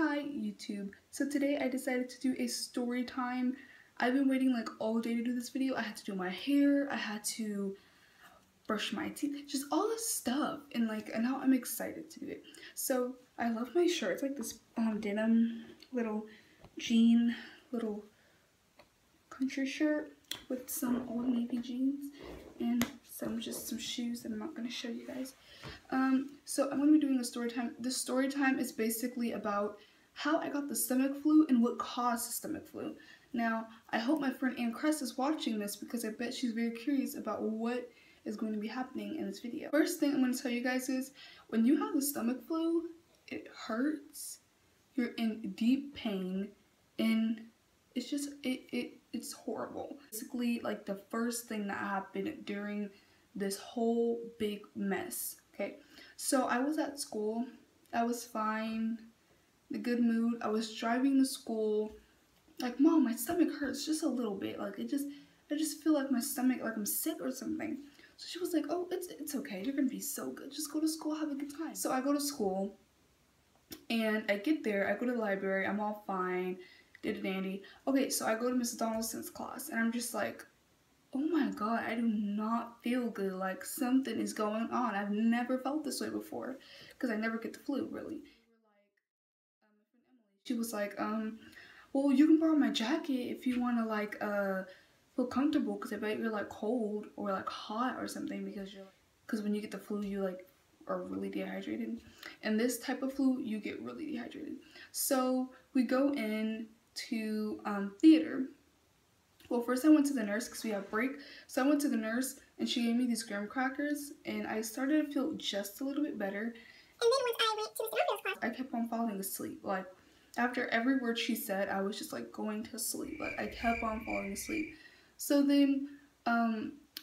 Hi YouTube. So today I decided to do a story time. I've been waiting like all day to do this video. I had to do my hair, I had to brush my teeth, just all this stuff, and now I'm excited to do it. So I love my shirt. It's like this denim little jean little country shirt with some old navy jeans and some shoes that I'm not going to show you guys. So I'm going to be doing a story time. The story time is basically about how I got the stomach flu and what caused the stomach flu. Now, I hope my friend Ann Crest is watching this because I bet she's very curious about what is going to be happening in this video. First thing I'm going to tell you guys is, when you have the stomach flu, it hurts, you're in deep pain, and it's just, it's horrible. Basically, like the first thing that happened during this whole big mess, okay? So I was at school, I was fine, in a good mood. I was driving to school, like, Mom, my stomach hurts just a little bit. Like, I just feel like my stomach, like I'm sick or something. So she was like, oh, it's okay, you're gonna be so good. Just go to school, have a good time. So I go to school, and I get there, I go to the library, I'm all fine, did a dandy. Okay, so I go to Miss Donaldson's class, and I'm just like, oh my god, I do not feel good. Like, something is going on. I've never felt this way before, because I never get the flu, really. She was like, well, you can borrow my jacket if you want to, like, feel comfortable, because I bet you're, like, cold or, like, hot or something, because when you get the flu, you, like, are really dehydrated. And this type of flu, you get really dehydrated. So we go in to theater. Well, first I went to the nurse because we have break. So I went to the nurse and she gave me these graham crackers, and I started to feel just a little bit better. And then once I went to Miss Donaldson's class, I kept on falling asleep. Like, after every word she said, I was just like going to sleep. Like, I kept on falling asleep. So then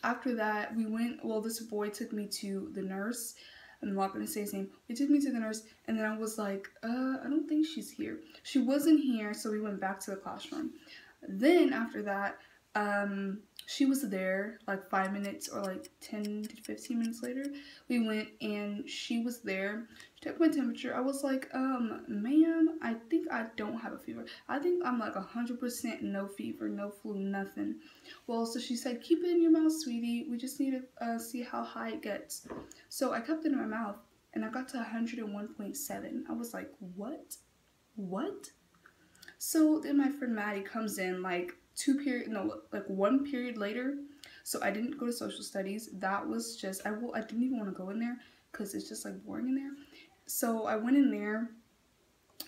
after that, we went, well, this boy took me to the nurse. I'm not going to say his name. He took me to the nurse, and then I was like, I don't think she's here. She wasn't here, so we went back to the classroom. Then after that, she was there like 5 minutes or like 10 to 15 minutes later. We went and she was there. She took my temperature. I was like, ma'am, I think I don't have a fever. I think I'm like 100% no fever, no flu, nothing. Well, so she said, keep it in your mouth, sweetie. We just need to see how high it gets. So I kept it in my mouth, and I got to 101.7. I was like, what? What? So then my friend Maddie comes in like 1 period later. So I didn't go to social studies. That was just, I didn't even want to go in there because it's just like boring in there. So I went in there,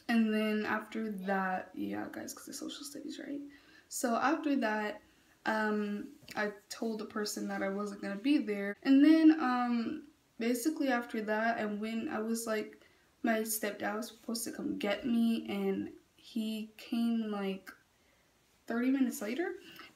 and then after that, yeah guys, because it's social studies, right? So after that, I told the person that I wasn't gonna be there. And then basically after that, I was like, my stepdad was supposed to come get me, and he came like 30 minutes later,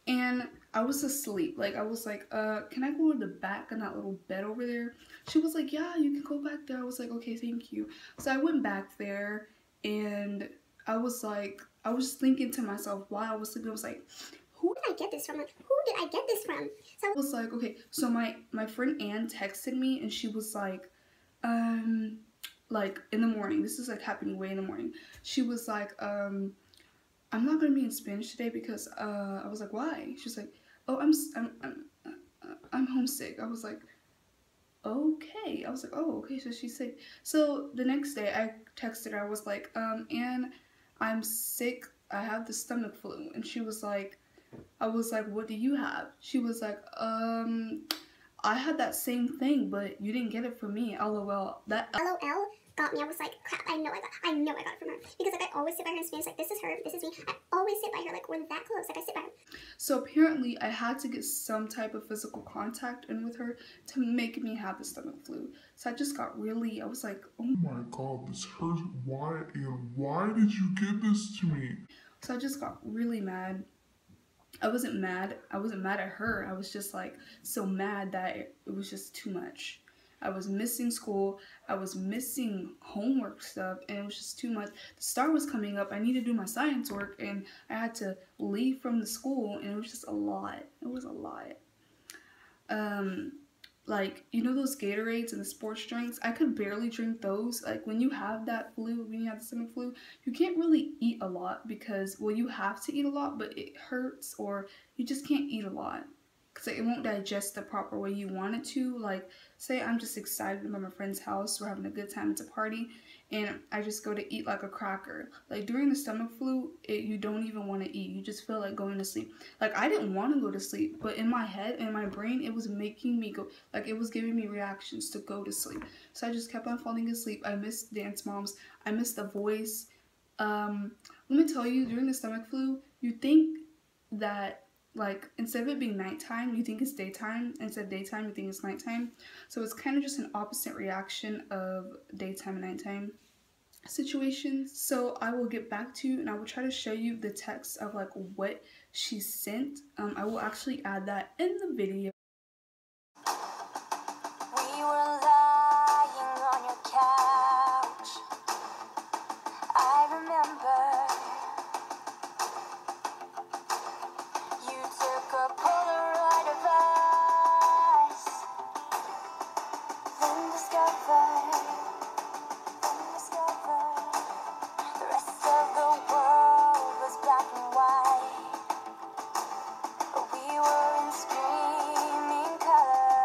and I was asleep. Like, I was like, can I go to the back of that little bed over there? She was like, yeah, you can go back there. I was like, okay, thank you. So I went back there, and I was thinking to myself while I was sleeping, I was like, who did I get this from? Like, who did I get this from? So I was like, okay, so my friend Ann texted me, and she was like in the morning, this is like happening way in the morning, she was like, I'm not gonna be in Spanish today because I was like, why? She's like, oh, I'm homesick. I was like, okay. I was like, oh, okay, so she's sick. So the next day I texted her, I was like, Ann, I'm sick, I have the stomach flu. And she was like, I was like, what do you have? She was like, I had that same thing, but you didn't get it from me. LOL. That LOL got me. I was like, crap, I know I got it from her. Because like, I always sit by her in Spanish, like, this is her, this is me. I always sit by her, like, we're that close, like, I sit by her. So apparently I had to get some type of physical contact in with her to make me have the stomach flu. So I just got really, I was like, oh my god, this hurts. Why did you give this to me? So I just got really mad. I wasn't mad at her. I was just like so mad that it was just too much. I was missing school, I was missing homework stuff, and it was just too much. The star was coming up, I needed to do my science work, and I had to leave from the school, and it was just a lot. It was a lot. like, you know those Gatorades and the sports drinks? I could barely drink those. Like, when you have that flu, when you have the stomach flu, you can't really eat a lot because, well, you have to eat a lot, but it hurts, or you just can't eat a lot because it won't digest the proper way you want it to. Like, say I'm just excited about my friend's house, we're having a good time, it's a party, and I just go to eat like a cracker. Like, during the stomach flu, you don't even want to eat. You just feel like going to sleep. Like, I didn't want to go to sleep, but in my head, in my brain, it was making me go, like, it was giving me reactions to go to sleep. So I just kept on falling asleep. I missed Dance Moms. I missed The Voice. Let me tell you, during the stomach flu, you think that, like, instead of it being nighttime, you think it's daytime. Instead of daytime, you think it's nighttime. So it's kind of just an opposite reaction of daytime and nighttime situations. So I will get back to you, and I will try to show you the text of like what she sent. I will actually add that in the video. We were lying on your couch. I remember you took a Polaroid of us, then discovered the rest of the world was black and white, but we were in screaming color.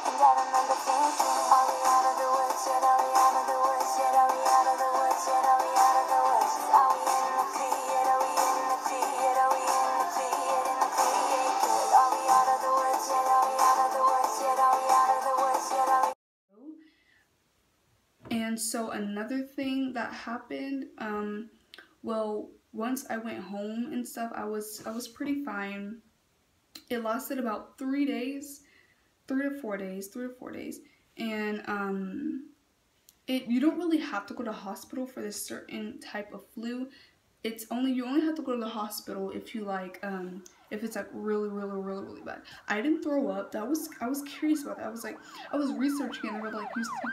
And I remember thinking, are we out of the woods yet? Are we out of the woods yet? Are we out of the woods yet? Are we out of the woods? Are we in the clear yet? Are we in the clear yet? Are we in the clear yet? In the clear yet? Good. Are we out of the woods yet? Are we out of the woods yet? Are we out of the woods yet? Are we? And so another thing that happened, well, once I went home and stuff, I was pretty fine. It lasted about 3 days, 3 to 4 days, and you don't really have to go to hospital for this certain type of flu. You only have to go to the hospital if you like if it's like really bad. I didn't throw up. I was curious about that. I was researching and they were like, you can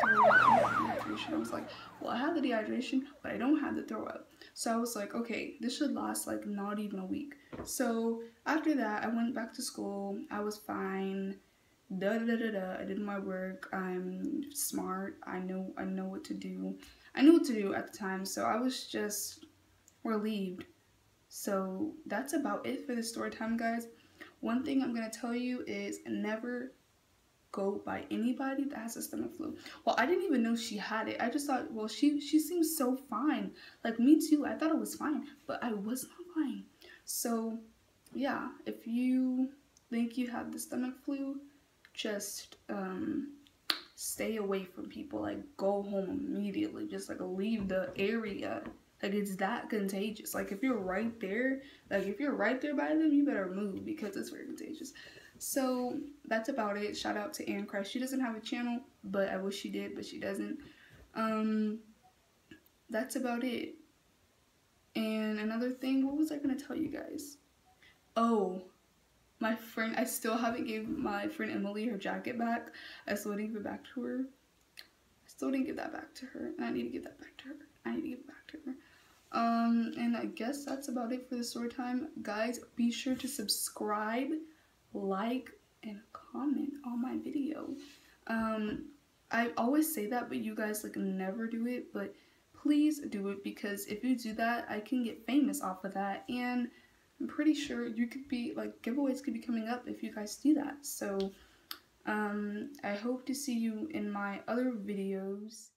throw up, you have dehydration. I was like, well, I have the dehydration, but I don't have the throw up. So I was like, okay, this should last like not even a week. So after that, I went back to school. I was fine. I did my work. I'm smart. I know what to do. I knew what to do at the time, so I was just relieved. So that's about it for the story time, guys. One thing I'm gonna tell you is never go by anybody that has a stomach flu. Well, I didn't even know she had it. I just thought, well, she seems so fine. Like, me too. I thought it was fine, but I was not fine. So yeah, if you think you have the stomach flu, just stay away from people. Like, go home immediately. Just like leave the area. Like, it's that contagious. Like, if you're right there, by them, you better move because it's very contagious. So that's about it. Shout out to Ann Christ. She doesn't have a channel, but I wish she did, but she doesn't. That's about it. And another thing, what was I gonna tell you guys? Oh, my friend, I still haven't gave my friend Emily her jacket back. I still didn't give it back to her. I still didn't give that back to her, and I need to give that back to her. I need to give it back to her. And I guess that's about it for the story time. Guys, be sure to subscribe, like, and comment on my video. I always say that, but you guys like never do it, but please do it, because if you do that, I can get famous off of that, and I'm pretty sure you could be like, giveaways could be coming up if you guys do that. So I hope to see you in my other videos.